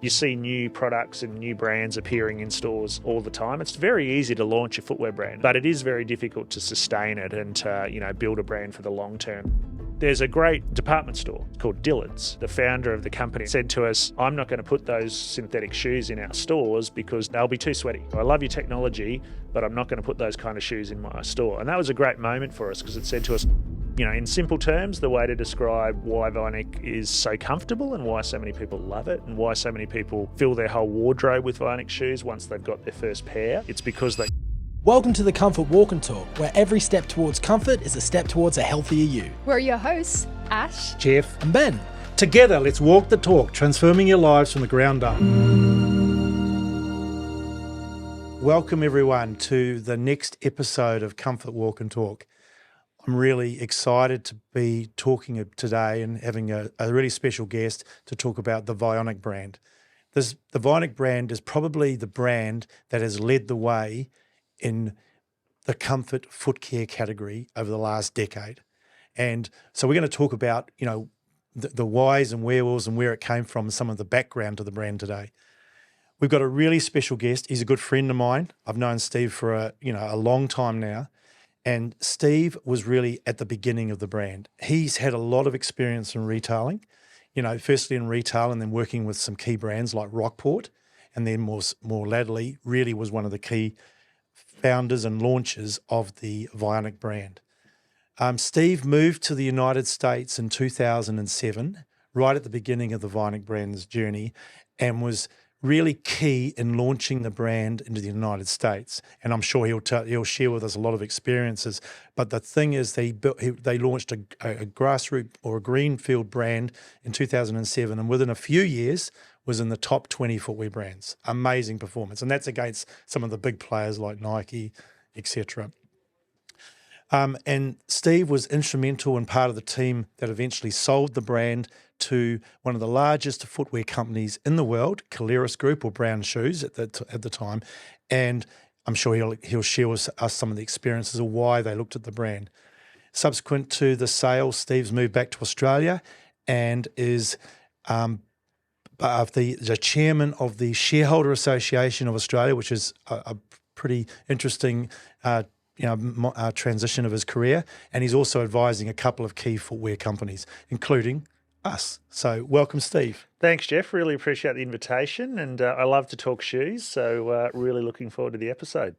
You see new products and new brands appearing in stores all the time. It's very easy to launch a footwear brand, but it is very difficult to sustain it and to, build a brand for the long term. There's a great department store called Dillard's. The founder of the company said to us, I'm not going to put those synthetic shoes in our stores because they'll be too sweaty. I love your technology, but I'm not going to put those kind of shoes in my store. And that was a great moment for us because it said to us, in simple terms, the way to describe why Vionic is so comfortable and why so many people love it and why so many people fill their whole wardrobe with Vionic shoes once they've got their first pair, it's because they... Welcome to the Comfort Walk and Talk, where every step towards comfort is a step towards a healthier you. We're your hosts, Ash, Jeff, and Ben. Together, let's walk the talk, transforming your lives from the ground up. Welcome, everyone, to the next episode of Comfort Walk and Talk. I'm really excited to be talking today and having a really special guest to talk about the Vionic brand. The Vionic brand is probably the brand that has led the way in the comfort foot care category over the last decade. And so we're going to talk about, the whys and wherewithals and where it came from and some of the background to the brand today. We've got a really special guest. He's a good friend of mine. I've known Steve for a long time now. And Steve was really at the beginning of the brand. He's had a lot of experience in retailing, firstly in retail and then working with some key brands like Rockport, and then more latterly really was one of the key founders and launchers of the Vionic brand. Steve moved to the United States in 2007, right at the beginning of the Vionic brand's journey, and was really key in launching the brand into the United States. And I'm sure he'll share with us a lot of experiences. But the thing is, they launched a grassroots or a greenfield brand in 2007, and within a few years was in the top 20 footwear brands. Amazing performance. And that's against some of the big players like Nike, etc. And Steve was instrumental and part of the team that eventually sold the brand to one of the largest footwear companies in the world, Caleres Group or Brown Shoes at the time. And I'm sure he'll share with us some of the experiences of why they looked at the brand. Subsequent to the sale, Steve's moved back to Australia and is the chairman of the Shareholder Association of Australia, which is a pretty interesting transition of his career. And he's also advising a couple of key footwear companies, including us. So welcome, Steve. Thanks, Jeff. Really appreciate the invitation. And I love to talk shoes. So really looking forward to the episode.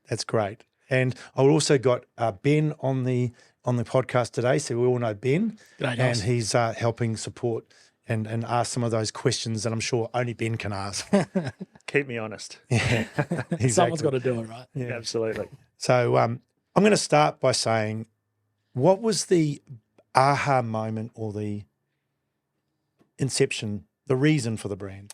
That's great. And I've also got Ben on the podcast today. So we all know Ben. G'day, and he's helping support and ask some of those questions that I'm sure only Ben can ask. Keep me honest. Yeah, exactly. Someone's got to do it, right? Yeah, absolutely. So I'm going to start by saying, what was the aha moment or the inception, the reason for the brand?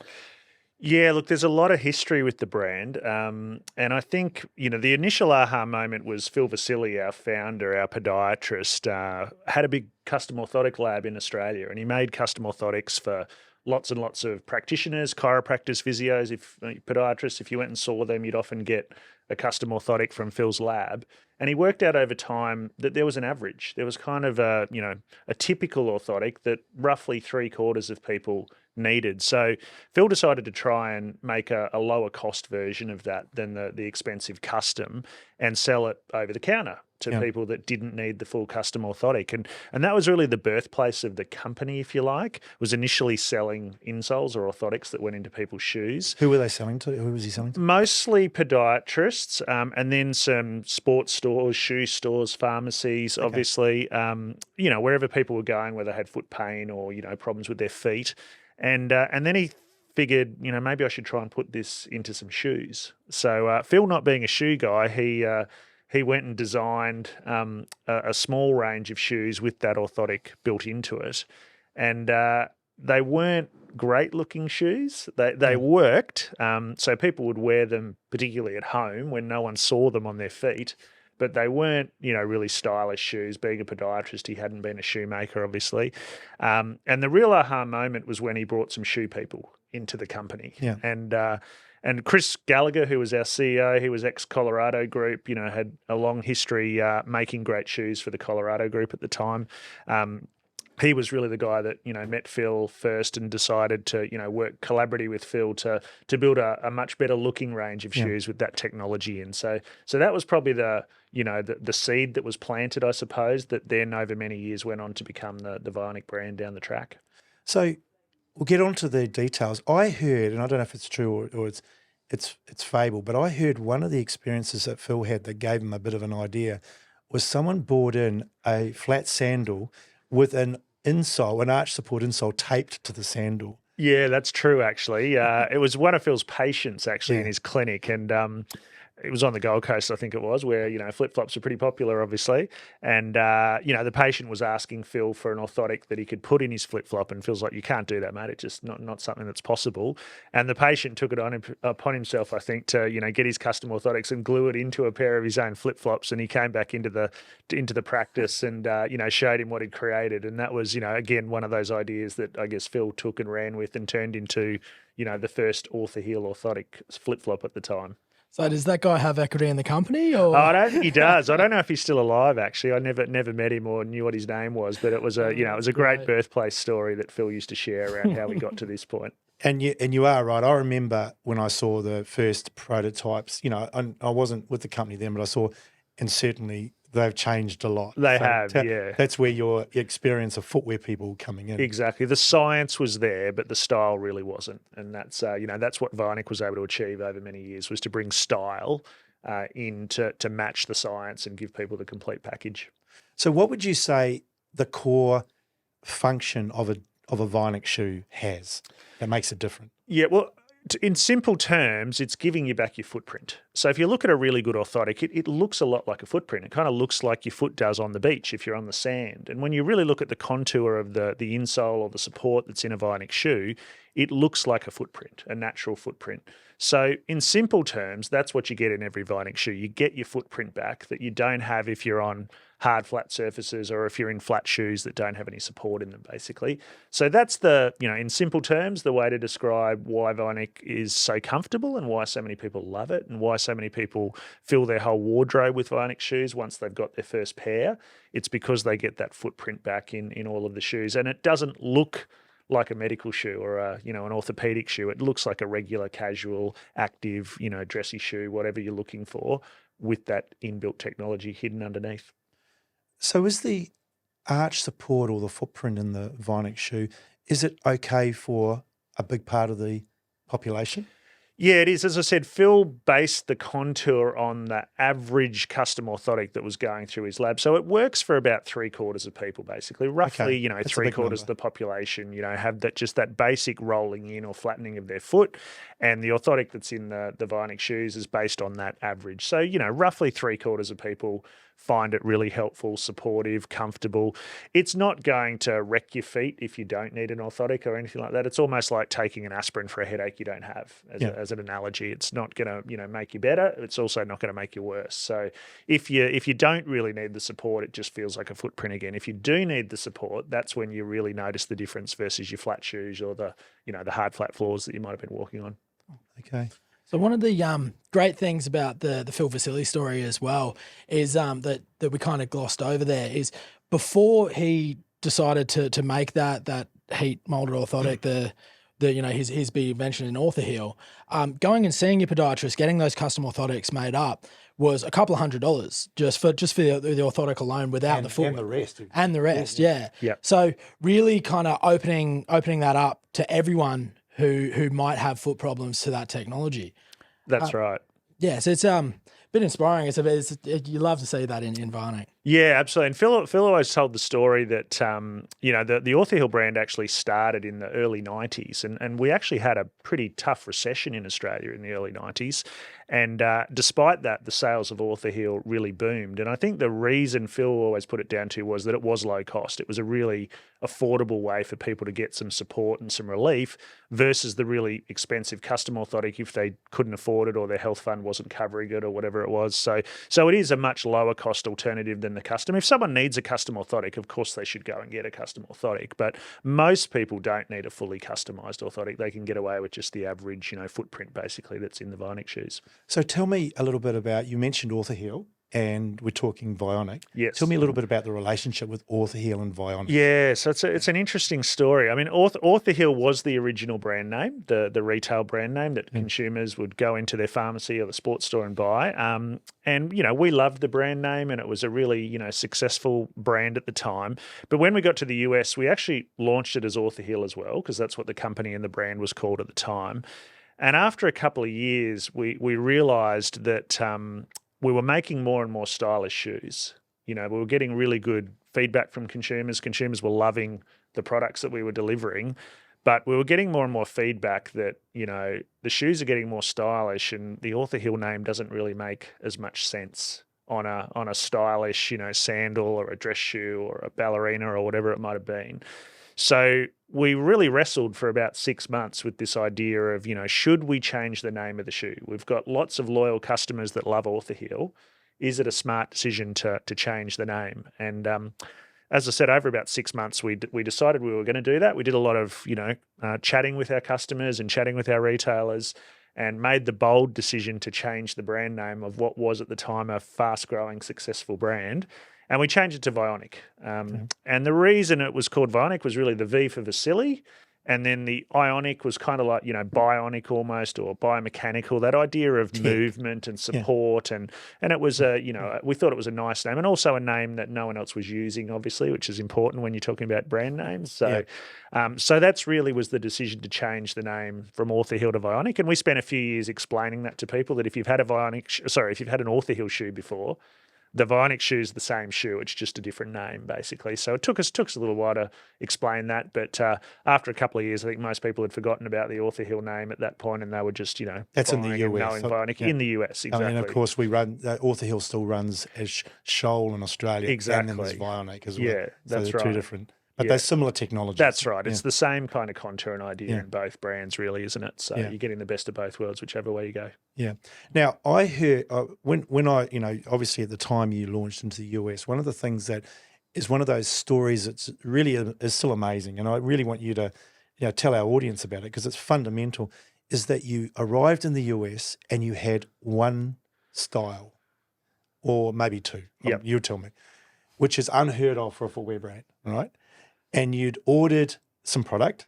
Yeah, look, there's a lot of history with the brand. And I think, the initial aha moment was Phil Vasili, our founder, our podiatrist, had a big custom orthotic lab in Australia, and he made custom orthotics for lots and lots of practitioners, chiropractors, physios, podiatrists. If you went and saw them, you'd often get a custom orthotic from Phil's lab. And he worked out over time that there was an average. There was kind of a typical orthotic that roughly 3/4 of people needed. So Phil decided to try and make a lower cost version of that than the expensive custom and sell it over the counter to people that didn't need the full custom orthotic. And that was really the birthplace of the company, if you like, was initially selling insoles or orthotics that went into people's shoes. Who were they selling to? Who was he selling to? Mostly podiatrists, and then some sports stores, shoe stores, pharmacies, obviously, wherever people were going, whether they had foot pain or, problems with their feet. And then he figured, maybe I should try and put this into some shoes. So Phil, not being a shoe guy, he went and designed a small range of shoes with that orthotic built into it. And they weren't great-looking shoes. They worked, so people would wear them particularly at home when no one saw them on their feet. But they weren't, really stylish shoes. Being a podiatrist, he hadn't been a shoemaker, obviously. And the real aha moment was when he brought some shoe people into the company. Yeah. And Chris Gallagher, who was our CEO, he was ex-Colorado Group, had a long history making great shoes for the Colorado Group at the time. he was really the guy that, met Phil first and decided to, work collaboratively with Phil to build a much better looking range of shoes with that technology in. So that was probably the seed that was planted, I suppose, that then over many years went on to become the Vionic brand down the track. So we'll get on to the details. I heard, and I don't know if it's true or it's fable, but I heard one of the experiences that Phil had that gave him a bit of an idea was someone brought in a flat sandal with an insole, an arch support insole taped to the sandal. Yeah, that's true, actually. It was one of Phil's patients, actually, in his clinic, and it was on the Gold Coast, I think it was, where, flip-flops are pretty popular, obviously. And, the patient was asking Phil for an orthotic that he could put in his flip-flop, and Phil's like, you can't do that, mate. It's just not something that's possible. And the patient took it upon himself, I think, to, get his custom orthotics and glue it into a pair of his own flip-flops. And he came back into the practice and, showed him what he'd created. And that was, again, one of those ideas that I guess Phil took and ran with and turned into, the first ortho-heel orthotic flip-flop at the time. So does that guy have equity in the company? Or? I don't think he does. I don't know if he's still alive, actually. I never met him or knew what his name was, but it was a great birthplace story that Phil used to share around how we got to this point. And you are right. I remember when I saw the first prototypes, I wasn't with the company then, but I saw, and certainly they've changed a lot. They have, yeah. That's where your experience of footwear people coming in. Exactly. The science was there, but the style really wasn't. And that's, that's what Vionic was able to achieve over many years, was to bring style in to match the science and give people the complete package. So what would you say the core function of a Vionic shoe has that makes it different? Yeah, well, in simple terms, it's giving you back your footprint. So if you look at a really good orthotic, it looks a lot like a footprint. It kind of looks like your foot does on the beach if you're on the sand. And when you really look at the contour of the insole or the support that's in a Vionic shoe, it looks like a footprint, a natural footprint. So in simple terms, that's what you get in every Vionic shoe. You get your footprint back that you don't have if you're on hard, flat surfaces or if you're in flat shoes that don't have any support in them, basically. So that's in simple terms, the way to describe why Vionic is so comfortable and why so many people love it and why so many people fill their whole wardrobe with Vionic shoes once they've got their first pair. It's because they get that footprint back in all of the shoes. And it doesn't look like a medical shoe or an orthopedic shoe. It looks like a regular, casual, active, dressy shoe, whatever you're looking for, with that inbuilt technology hidden underneath. So is the arch support or the footprint in the Vionic shoe, is it okay for a big part of the population? Yeah, it is. As I said, Phil based the contour on the average custom orthotic that was going through his lab. So it works for about 3/4 of people, basically. Roughly, That's 3/4 of the population, have that basic rolling in or flattening of their foot. And the orthotic that's in the Vionic shoes is based on that average. So, roughly 3/4 of people find it really helpful, supportive, comfortable. It's not going to wreck your feet if you don't need an orthotic or anything like that. It's almost like taking an aspirin for a headache you don't have, as an analogy. It's not going to, make you better. It's also not going to make you worse. So if you don't really need the support, it just feels like a footprint again. If you do need the support, that's when you really notice the difference versus your flat shoes or the hard flat floors that you might have been walking on. Okay. So one of the great things about the Phil Vasili story as well is that we kind of glossed over there is before he decided to make that heat molded orthotic, his big invention in ortho-heel, going and seeing your podiatrist, getting those custom orthotics made up was a couple of $100 just for the orthotic alone without the footwear. And the rest. Yeah. So really kind of opening that up to everyone who might have foot problems to that technology. That's right. Yeah, so it's a bit inspiring. You love to see that in Vionic. Yeah, absolutely. And Phil always told the story that, the Ortho-heel brand actually started in the early 90s and we actually had a pretty tough recession in Australia in the early 90s. And despite that, the sales of Ortho-heel really boomed. And I think the reason Phil always put it down to was that it was low cost. It was a really affordable way for people to get some support and some relief versus the really expensive custom orthotic if they couldn't afford it or their health fund wasn't covering it or whatever it was. So it is a much lower cost alternative than the custom. If someone needs a custom orthotic, of course they should go and get a custom orthotic. But most people don't need a fully customized orthotic. They can get away with just the average, footprint basically that's in the Vionic shoes. So tell me a little bit about, you mentioned Ortho-heel and we're talking Vionic. Yes. Tell me a little bit about the relationship with Author Heel and Vionic. Yeah, so it's an interesting story. I mean, Author Hill was the original brand name, the retail brand name that consumers would go into their pharmacy or the sports store and buy. And, we loved the brand name, and it was a really, successful brand at the time. But when we got to the US, we actually launched it as Author Hill as well, because that's what the company and the brand was called at the time. And after a couple of years, we realised that we were making more and more stylish shoes. We were getting really good feedback from consumers. Consumers were loving the products that we were delivering, but we were getting more and more feedback that, the shoes are getting more stylish and the Author Hill name doesn't really make as much sense on a stylish, sandal or a dress shoe or a ballerina or whatever it might have been. So we really wrestled for about 6 months with this idea of, should we change the name of the shoe? We've got lots of loyal customers that love Author Hill. Is it a smart decision to change the name? And as I said, over about 6 months, we decided we were going to do that. We did a lot of, chatting with our customers and chatting with our retailers, and made the bold decision to change the brand name of what was at the time a fast-growing, successful brand. And we changed it to Vionic. And the reason it was called Vionic was really the V for Vasily. And then the ionic was kind of like, bionic almost, or biomechanical, that idea of movement and support. And it was, we thought it was a nice name, and also a name that no one else was using, obviously, which is important when you're talking about brand names. So so that's really was the decision to change the name from Author Hill to Vionic. And we spent a few years explaining that to people, that if you've had an Author Hill shoe before, the Vionic shoe is the same shoe. It's just a different name, basically. So it took us a little while to explain that. But after a couple of years, I think most people had forgotten about the Author Hill name at that point, and they were just, that's in the US. Knowing Vionic in the US, exactly. And of course, we run Author Hill still runs as Shoal in Australia, exactly. and then there's Vionic as well. Yeah, that's so right. Two different. But they're similar technologies. That's right. It's the same kind of contour and idea in both brands, really, isn't it? So you're getting the best of both worlds, whichever way you go. Yeah. Now, I heard when I, obviously at the time you launched into the US, one of the things that is one of those stories that's really is still amazing, and I really want you to, tell our audience about it because it's fundamental, is that you arrived in the US and you had one style, or maybe two. You tell me, which is unheard of for a footwear brand, right? And you'd ordered some product,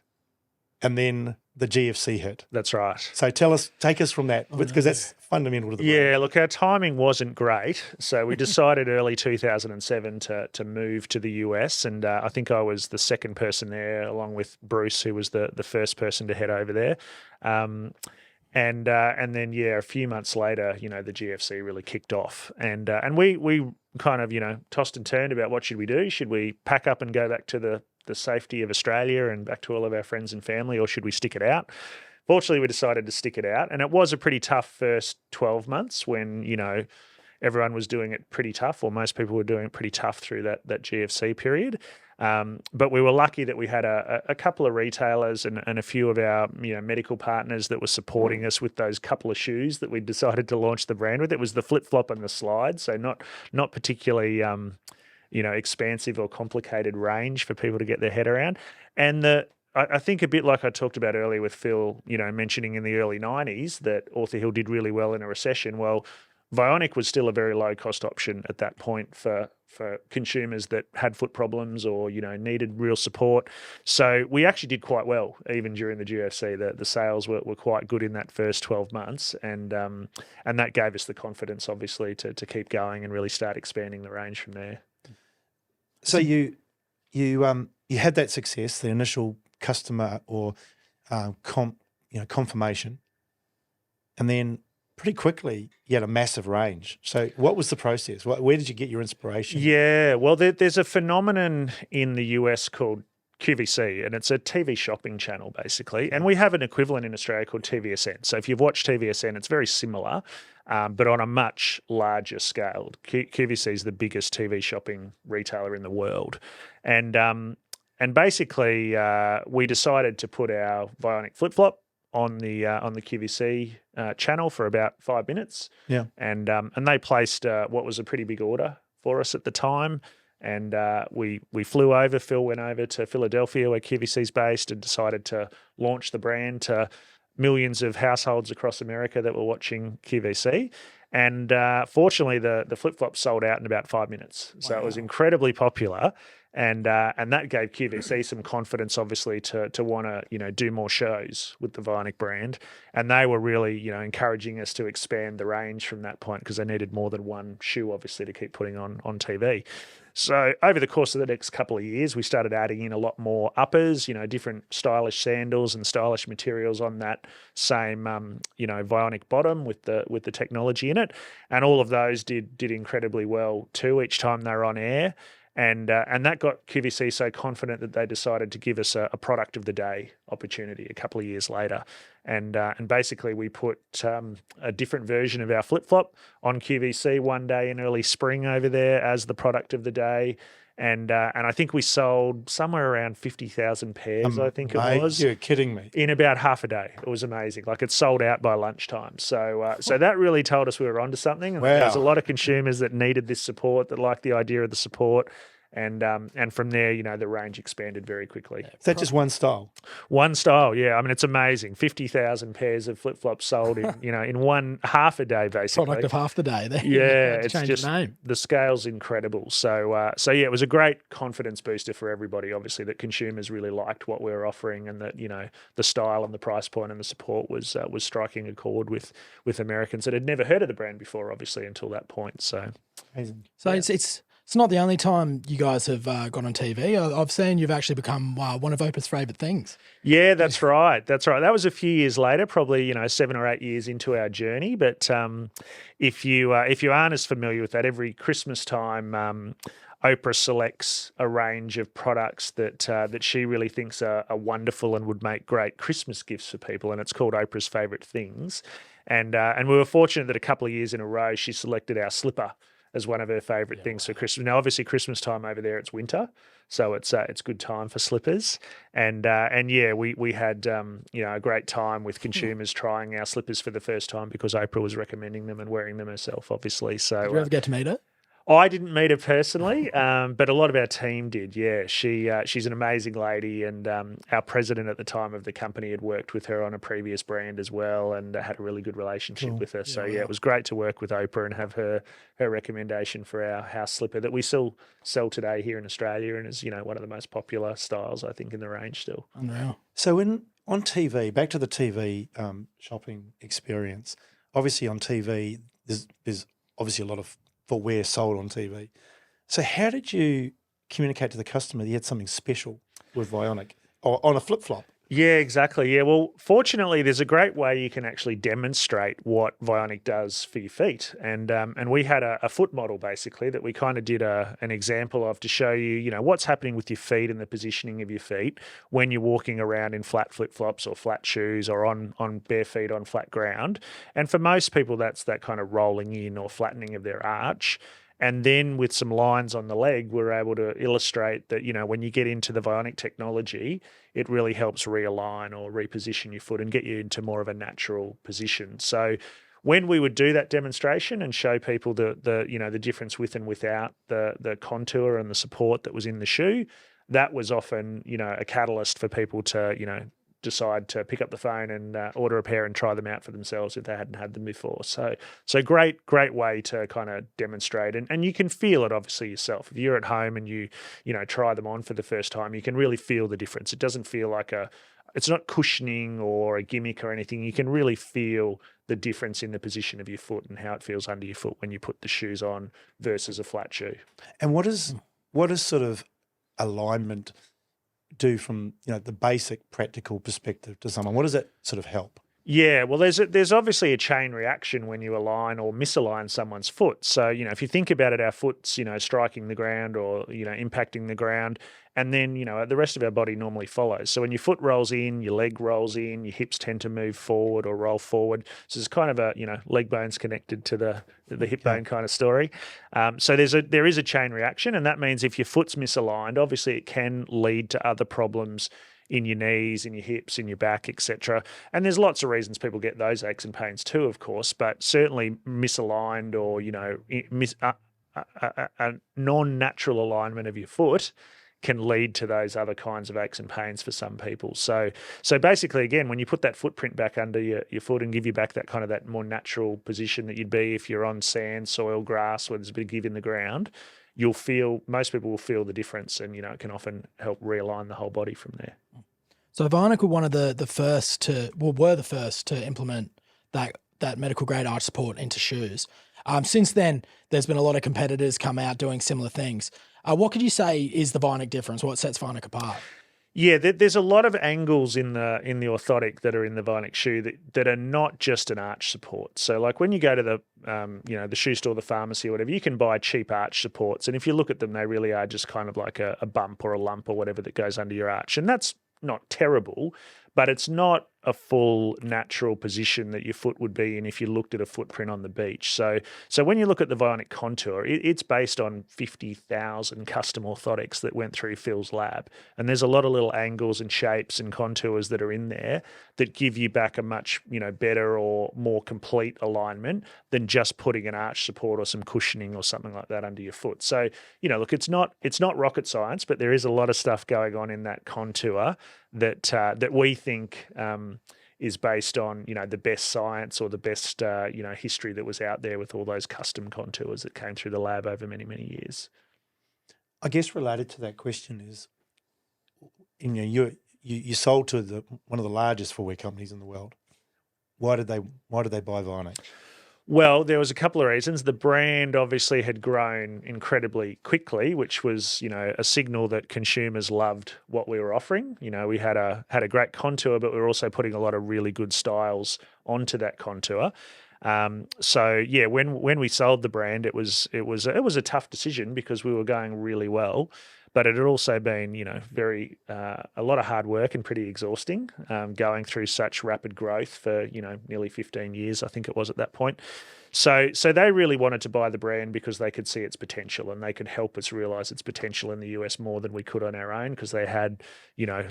and then the GFC hit. That's right. So take us from that, because that's fundamental to the brand. Yeah, look, our timing wasn't great. So we decided early 2007 to move to the US, and I think I was the second person there, along with Bruce, who was the first person to head over there. And then, a few months later, the GFC really kicked off. And we kind of, tossed and turned about what should we do? Should we pack up and go back to the safety of Australia and back to all of our friends and family, or should we stick it out? Fortunately, we decided to stick it out. And it was a pretty tough first 12 months when, everyone was doing it pretty tough, or most people were doing it pretty tough through that GFC period. But we were lucky that we had a couple of retailers and a few of our medical partners that were supporting us with those couple of shoes that we decided to launch the brand with. It was the flip-flop and the slide, so not particularly expansive or complicated range for people to get their head around. And I think a bit like I talked about earlier with Phil, mentioning in the early 90s that Author Hill did really well in a recession. Well, Vionic was still a very low-cost option at that point for consumers that had foot problems or, needed real support. So we actually did quite well even during the GFC. The sales were quite good in that first 12 months, and that gave us the confidence, obviously, to keep going and really start expanding the range from there. So you had that success, the initial customer or confirmation, and then pretty quickly you had a massive range. So what was the process? Where did you get your inspiration? Yeah, well, there's a phenomenon in the US called QVC, and it's a TV shopping channel, basically. And we have an equivalent in Australia called TVSN. So if you've watched TVSN, it's very similar, but on a much larger scale. QVC is the biggest TV shopping retailer in the world. And basically, we decided to put our Vionic flip-flop on the QVC channel for about 5 minutes. Yeah. And they placed what was a pretty big order for us at the time. And we flew over. Phil went over to Philadelphia, where QVC's based, and decided to launch the brand to millions of households across America that were watching QVC. And fortunately, the flip-flops sold out in about 5 minutes. So it was incredibly popular. And that gave QVC some confidence, obviously, to want to do more shows with the Vionic brand, and they were really encouraging us to expand the range from that point because they needed more than one shoe, obviously, to keep putting on TV. So over the course of the next couple of years, we started adding in a lot more uppers, different stylish sandals and stylish materials on that same Vionic bottom with the technology in it, and all of those did incredibly well too each time they were on air. And that got QVC so confident that they decided to give us a product of the day opportunity a couple of years later. And basically we put a different version of our flip-flop on QVC one day in early spring over there as the product of the day. And I think we sold somewhere around 50,000 pairs, I think it was. You're kidding me. In about half a day. It was amazing. Like it sold out by lunchtime. So that really told us we were onto something. And Wow. There's a lot of consumers that needed this support, that liked the idea of the support. And from there, the range expanded very quickly. Is that just one style? One style, yeah. I mean, it's amazing. 50,000 pairs of flip-flops sold in, in one half a day, basically. Product of half the day there. Yeah, it's change just the name. the scale's incredible. So yeah, it was a great confidence booster for everybody. Obviously, that consumers really liked what we were offering, and that the style and the price point and the support was striking a chord with Americans that had never heard of the brand before, obviously, until that point. So Amazing. So it's not the only time you guys have gone on TV. I've seen you've actually become one of Oprah's favourite things. Yeah, that's right. That's right. That was a few years later, probably 7 or 8 years into our journey. But if you aren't as familiar with that, every Christmas time, Oprah selects a range of products that she really thinks are wonderful and would make great Christmas gifts for people, and it's called Oprah's Favourite Things. And we were fortunate that a couple of years in a row she selected our slipper as one of her favourite things for Christmas. Now, obviously, Christmas time over there, it's winter, so it's good time for slippers. And yeah, we had a great time with consumers trying our slippers for the first time because Oprah was recommending them and wearing them herself, obviously. So Did you ever get to meet her? I didn't meet her personally, but a lot of our team did. Yeah, she's an amazing lady, and our president at the time of the company had worked with her on a previous brand as well, and had a really good relationship with her. So yeah, it was great to work with Oprah and have her recommendation for our house slipper that we still sell today here in Australia, and is one of the most popular styles I think in the range still. Unreal. So on TV, back to the TV shopping experience. Obviously on TV, there's obviously a lot of footwear sold on TV. So how did you communicate to the customer that you had something special with Vionic or on a flip-flop? Yeah, exactly. Yeah, well, fortunately, there's a great way you can actually demonstrate what Vionic does for your feet, and we had a foot model basically that we kind of did an example of to show you, what's happening with your feet and the positioning of your feet when you're walking around in flat flip-flops or flat shoes or on bare feet on flat ground. And for most people, that's that kind of rolling in or flattening of their arch. And then with some lines on the leg, we're able to illustrate that, when you get into the Vionic technology, it really helps realign or reposition your foot and get you into more of a natural position. So when we would do that demonstration and show people the difference with and without the contour and the support that was in the shoe, that was often, a catalyst for people to, decide to pick up the phone and order a pair and try them out for themselves if they hadn't had them before. So great way to kind of demonstrate, and you can feel it obviously yourself. If you're at home and you try them on for the first time, you can really feel the difference. It doesn't feel like it's not cushioning or a gimmick or anything. You can really feel the difference in the position of your foot and how it feels under your foot when you put the shoes on versus a flat shoe. And what is sort of alignment do from the basic practical perspective to someone? What does that sort of help? Yeah, well, there's obviously a chain reaction when you align or misalign someone's foot. So, if you think about it, our foot's, striking the ground or, impacting the ground, and then, the rest of our body normally follows. So when your foot rolls in, your leg rolls in, your hips tend to move forward or roll forward. So it's kind of a, leg bones connected to the hip bone kind of story. So there is a chain reaction, and that means if your foot's misaligned, obviously it can lead to other problems in your knees, in your hips, in your back, etc. And there's lots of reasons people get those aches and pains too, of course, but certainly misaligned or, a non-natural alignment of your foot can lead to those other kinds of aches and pains for some people. So basically, again, when you put that footprint back under your foot and give you back that kind of that more natural position that you'd be if you're on sand, soil, grass, where there's a bit of give in the ground, most people will feel the difference, and it can often help realign the whole body from there. So Vionic were one of were the first to implement that medical grade arch support into shoes. Since then, there's been a lot of competitors come out doing similar things. What could you say is the Vionic difference? What sets Vionic apart? Yeah, there's a lot of angles in the orthotic that are in the Vionic shoe that are not just an arch support. So like when you go to the the shoe store, the pharmacy or whatever, you can buy cheap arch supports, and if you look at them, they really are just kind of like a bump or a lump or whatever that goes under your arch, and that's not terrible, but it's not a full natural position that your foot would be in if you looked at a footprint on the beach. So when you look at the Vionic Contour, it's based on 50,000 custom orthotics that went through Phil's lab. And there's a lot of little angles and shapes and contours that are in there that give you back a much, better or more complete alignment than just putting an arch support or some cushioning or something like that under your foot. So, look, it's not rocket science, but there is a lot of stuff going on in that contour that we think is based on the best science or the best history that was out there with all those custom contours that came through the lab over many years. I guess related to that question is, you sold to one of the largest footwear companies in the world. Why did they buy Vionic? Well, there was a couple of reasons. The brand obviously had grown incredibly quickly, which was, a signal that consumers loved what we were offering. We had a great contour, but we were also putting a lot of really good styles onto that contour. So yeah, when we sold the brand, it was a tough decision because we were going really well, but it had also been, very a lot of hard work and pretty exhausting, going through such rapid growth for nearly 15 years, I think it was at that point. So they really wanted to buy the brand because they could see its potential and they could help us realize its potential in the US more than we could on our own, because they had,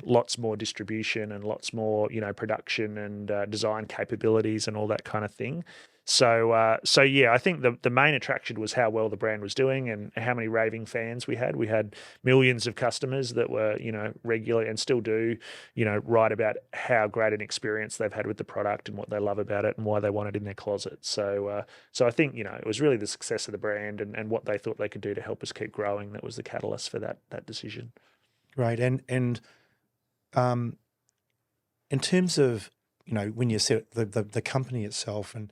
lots more distribution and lots more, production and design capabilities and all that kind of thing. So yeah, I think the main attraction was how well the brand was doing and how many raving fans we had. We had millions of customers that were, regularly and still do, write about how great an experience they've had with the product and what they love about it and why they want it in their closet. So I think, it was really the success of the brand and what they thought they could do to help us keep growing that was the catalyst for that decision. Right. And in terms of, when you said the company itself and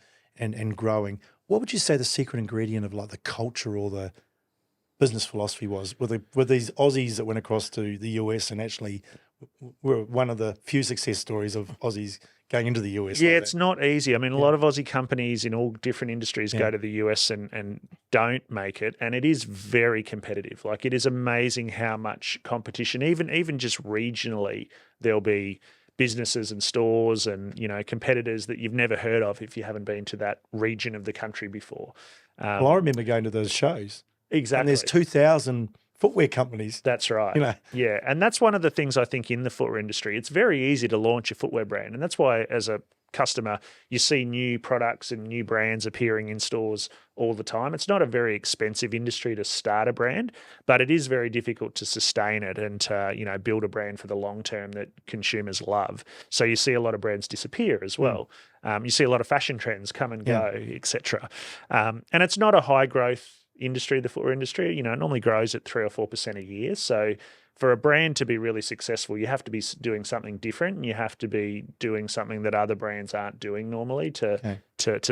growing, what would you say the secret ingredient of like the culture or the business philosophy was? Were these Aussies that went across to the US and actually were one of the few success stories of Aussies going into the US? Yeah, it's not easy. I mean, a lot of Aussie companies in all different industries go to the US and don't make it, and it is very competitive. Like, it is amazing how much competition, even just regionally, there'll be businesses and stores and, competitors that you've never heard of if you haven't been to that region of the country before. Well, I remember going to those shows. Exactly. And there's 2,000 footwear companies. That's right. Yeah. And that's one of the things I think in the footwear industry. It's very easy to launch a footwear brand. And that's why as a customer, you see new products and new brands appearing in stores all the time. It's not a very expensive industry to start a brand, but it is very difficult to sustain it and to, build a brand for the long term that consumers love. So you see a lot of brands disappear as well. You see a lot of fashion trends come and go, etc. And it's not a high growth industry, the footwear industry. It normally grows at 3 or 4% a year. So for a brand to be really successful, you have to be doing something different, and you have to be doing something that other brands aren't doing normally to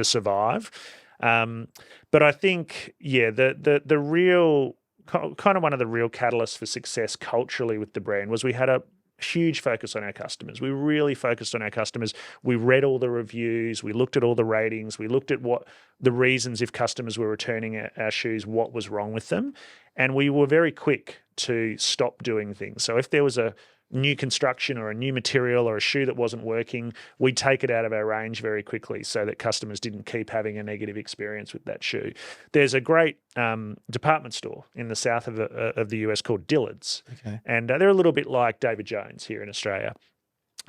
survive. But I think, the real kind of one of the real catalysts for success culturally with the brand was we had a huge focus on our customers. We really focused on our customers. We read all the reviews. We looked at all the ratings. We looked at what the reasons, if customers were returning our shoes, what was wrong with them. And we were very quick to stop doing things. So if there was a new construction or a new material or a shoe that wasn't working, we'd take it out of our range very quickly so that customers didn't keep having a negative experience with that shoe. There's a great department store in the south of the US called Dillard's. Okay. And they're a little bit like David Jones here in Australia.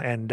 And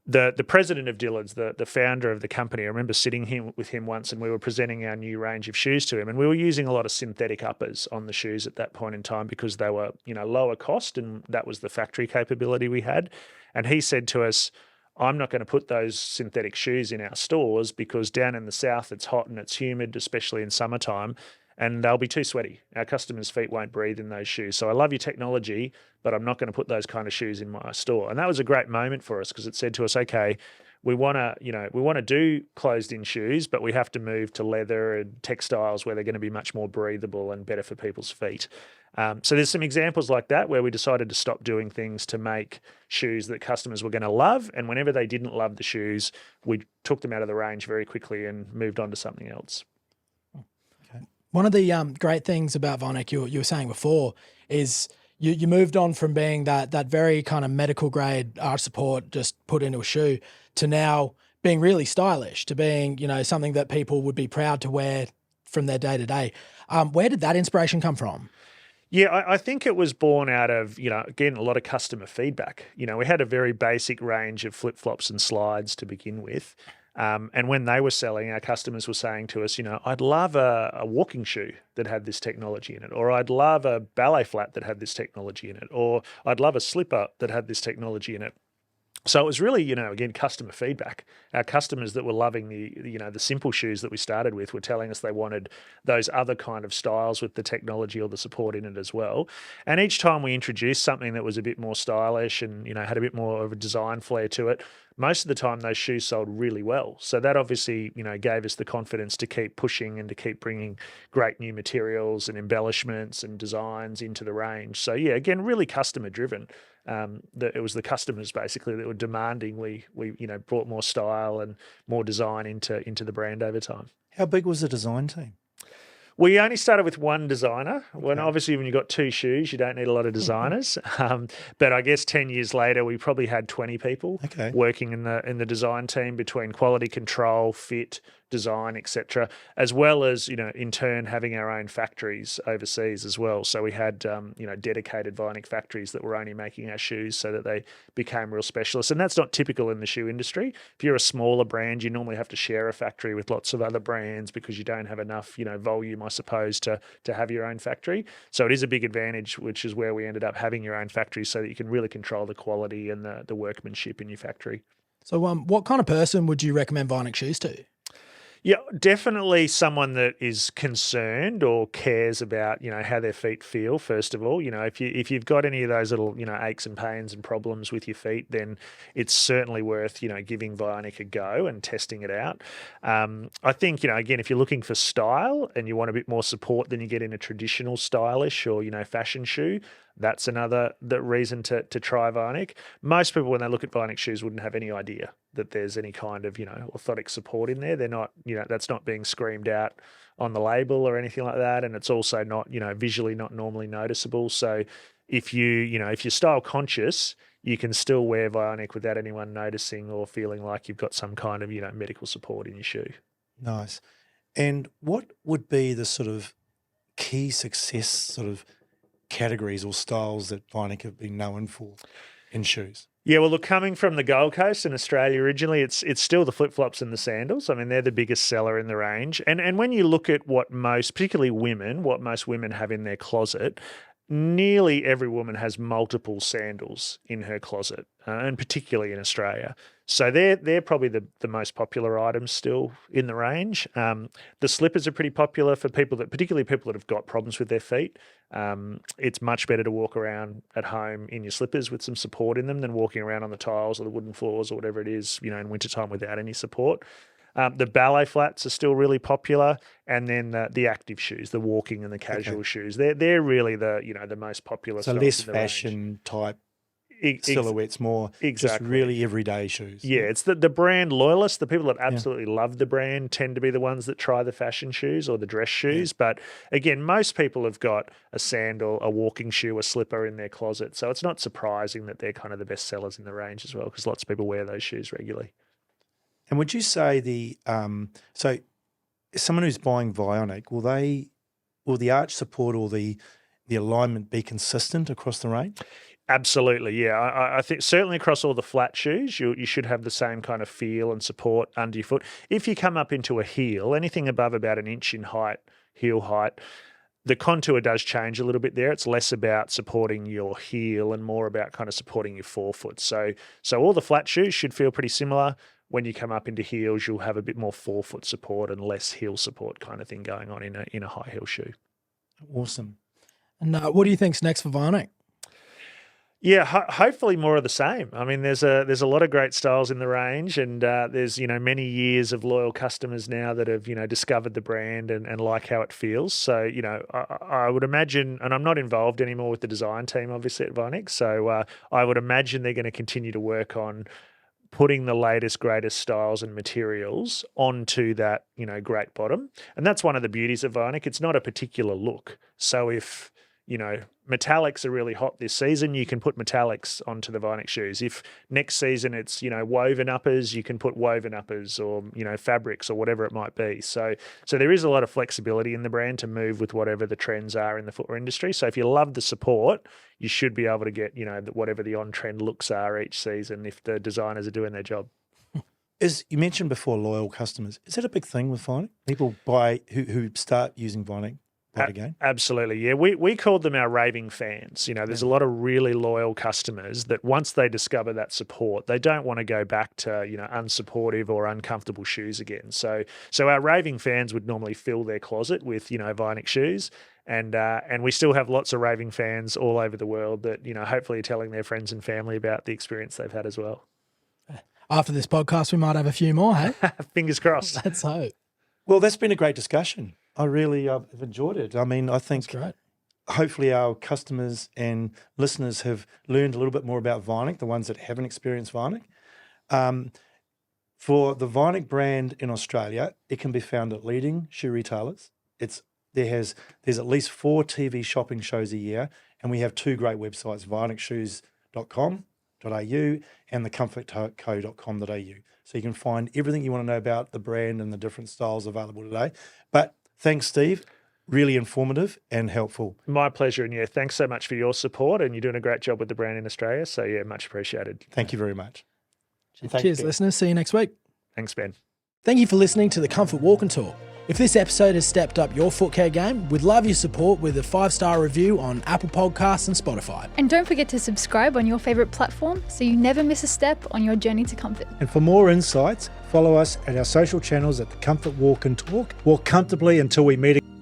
the president of Dillard's, the founder of the company, I remember sitting with him once, and we were presenting our new range of shoes to him, and we were using a lot of synthetic uppers on the shoes at that point in time because they were, lower cost, and that was the factory capability we had. And he said to us, I'm not going to put those synthetic shoes in our stores because down in the south it's hot and it's humid, especially in summertime, and they'll be too sweaty. Our customers' feet won't breathe in those shoes. So I love your technology, but I'm not going to put those kind of shoes in my store. And that was a great moment for us because it said to us, okay, we want to do closed-in shoes, but we have to move to leather and textiles where they're going to be much more breathable and better for people's feet. So there's some examples like that where we decided to stop doing things to make shoes that customers were going to love, and whenever they didn't love the shoes, we took them out of the range very quickly and moved on to something else. One of the great things about Vionic, you were saying before, is you moved on from being that very kind of medical grade arch support just put into a shoe to now being really stylish, to being, something that people would be proud to wear from their day to day. Where did that inspiration come from? Yeah, I think it was born out of, again, a lot of customer feedback. We had a very basic range of flip-flops and slides to begin with. And when they were selling, our customers were saying to us, I'd love a walking shoe that had this technology in it, or I'd love a ballet flat that had this technology in it, or I'd love a slipper that had this technology in it. So it was really, again, customer feedback. Our customers that were loving the simple shoes that we started with were telling us they wanted those other kind of styles with the technology or the support in it as well. And each time we introduced something that was a bit more stylish and, had a bit more of a design flair to it, most of the time those shoes sold really well. So that obviously, gave us the confidence to keep pushing and to keep bringing great new materials and embellishments and designs into the range. So yeah, again, really customer driven. It was the customers basically that were demanding we brought more style and more design into the brand over time. How big was the design team? We only started with one designer. When obviously when you've got two shoes, you don't need a lot of designers. But I guess 10 years later, we probably had 20 people working in the design team between quality control, fit, design, etc., as well as in turn having our own factories overseas as well. So we had dedicated Vionic factories that were only making our shoes so that they became real specialists. And that's not typical in the shoe industry. If you're a smaller brand, you normally have to share a factory with lots of other brands because you don't have enough volume, I suppose, to have your own factory. So it is a big advantage, which is where we ended up having your own factory so that you can really control the quality and the workmanship in your factory. So what kind of person would you recommend Vionic shoes to? Yeah, definitely someone that is concerned or cares about, how their feet feel, first of all. If you've got any of those little, aches and pains and problems with your feet, then it's certainly worth, giving Vionic a go and testing it out. I think, again, if you're looking for style and you want a bit more support than you get in a traditional stylish or, fashion shoe, that's another reason to try Vionic. Most people, when they look at Vionic shoes, wouldn't have any idea that there's any kind of, orthotic support in there. They're not, that's not being screamed out on the label or anything like that. And it's also not, visually not normally noticeable. So if you're style conscious, you can still wear Vionic without anyone noticing or feeling like you've got some kind of, medical support in your shoe. Nice. And what would be the sort of key success sort of categories or styles that Vionic have been known for in shoes? Yeah, well, look, coming from the Gold Coast in Australia originally, it's still the flip-flops and the sandals. I mean, they're the biggest seller in the range. And when you look at what particularly women, what most women have in their closet, nearly every woman has multiple sandals in her closet, and particularly in Australia. So they're probably the most popular items still in the range. The slippers are pretty popular for particularly people that have got problems with their feet. It's much better to walk around at home in your slippers with some support in them than walking around on the tiles or the wooden floors or whatever it is, in wintertime without any support. The ballet flats are still really popular, and then the active shoes, the walking and the casual shoes, they're really the most popular. So less fashion type silhouettes, more just really everyday shoes. Yeah, it's the brand loyalists, the people that absolutely love the brand tend to be the ones that try the fashion shoes or the dress shoes. Yeah. But again, most people have got a sandal, a walking shoe, a slipper in their closet. So it's not surprising that they're kind of the best sellers in the range as well, because lots of people wear those shoes regularly. And would you say so someone who's buying Vionic, will the arch support or the the alignment be consistent across the range? Absolutely, yeah. I think certainly across all the flat shoes, you should have the same kind of feel and support under your foot. If you come up into a heel, anything above about an inch in height, heel height, the contour does change a little bit there. It's less about supporting your heel and more about kind of supporting your forefoot. So all the flat shoes should feel pretty similar. When you come up into heels, you'll have a bit more forefoot support and less heel support kind of thing going on in a high heel shoe. Awesome. And what do you think's next for Vionic? Yeah, hopefully more of the same. I mean, there's a lot of great styles in the range, and there's many years of loyal customers now that have discovered the brand and like how it feels. So I would imagine, and I'm not involved anymore with the design team, obviously at Vionic. So I would imagine they're going to continue to work on putting the latest, greatest styles and materials onto that great bottom, and that's one of the beauties of Vionic. It's not a particular look. So if metallics are really hot this season, you can put metallics onto the Vionic shoes. If next season it's, woven uppers, you can put woven uppers or, fabrics or whatever it might be. So there is a lot of flexibility in the brand to move with whatever the trends are in the footwear industry. So if you love the support, you should be able to get, whatever the on-trend looks are each season if the designers are doing their job. As you mentioned before, loyal customers, is that a big thing with Vionic? People who start using Vionic? Absolutely, yeah. We called them our raving fans. There's a lot of really loyal customers that once they discover that support, they don't want to go back to unsupportive or uncomfortable shoes again. So our raving fans would normally fill their closet with Vionic shoes, and we still have lots of raving fans all over the world that hopefully are telling their friends and family about the experience they've had as well. After this podcast, we might have a few more, hey? Fingers crossed. Let's hope. Well, that's been a great discussion. I really have enjoyed it. I mean, I think hopefully our customers and listeners have learned a little bit more about Vionic, the ones that haven't experienced Vionic. For the Vionic brand in Australia, it can be found at leading shoe retailers. There's at least 4 TV shopping shows a year, and we have 2 great websites, vionicshoes.com.au and thecomfortco.com.au. So you can find everything you want to know about the brand and the different styles available today. But thanks, Steve. Really informative and helpful. My pleasure. And yeah, thanks so much for your support, and you're doing a great job with the brand in Australia. So yeah, much appreciated. Thank you very much. Cheers, listeners. See you next week. Thanks, Ben. Thank you for listening to the Comfort Walk and Talk. If this episode has stepped up your foot care game, we'd love your support with a 5-star review on Apple Podcasts and Spotify. And don't forget to subscribe on your favourite platform so you never miss a step on your journey to comfort. And for more insights, follow us at our social channels at the Comfort Walk and Talk. Walk comfortably until we meet again.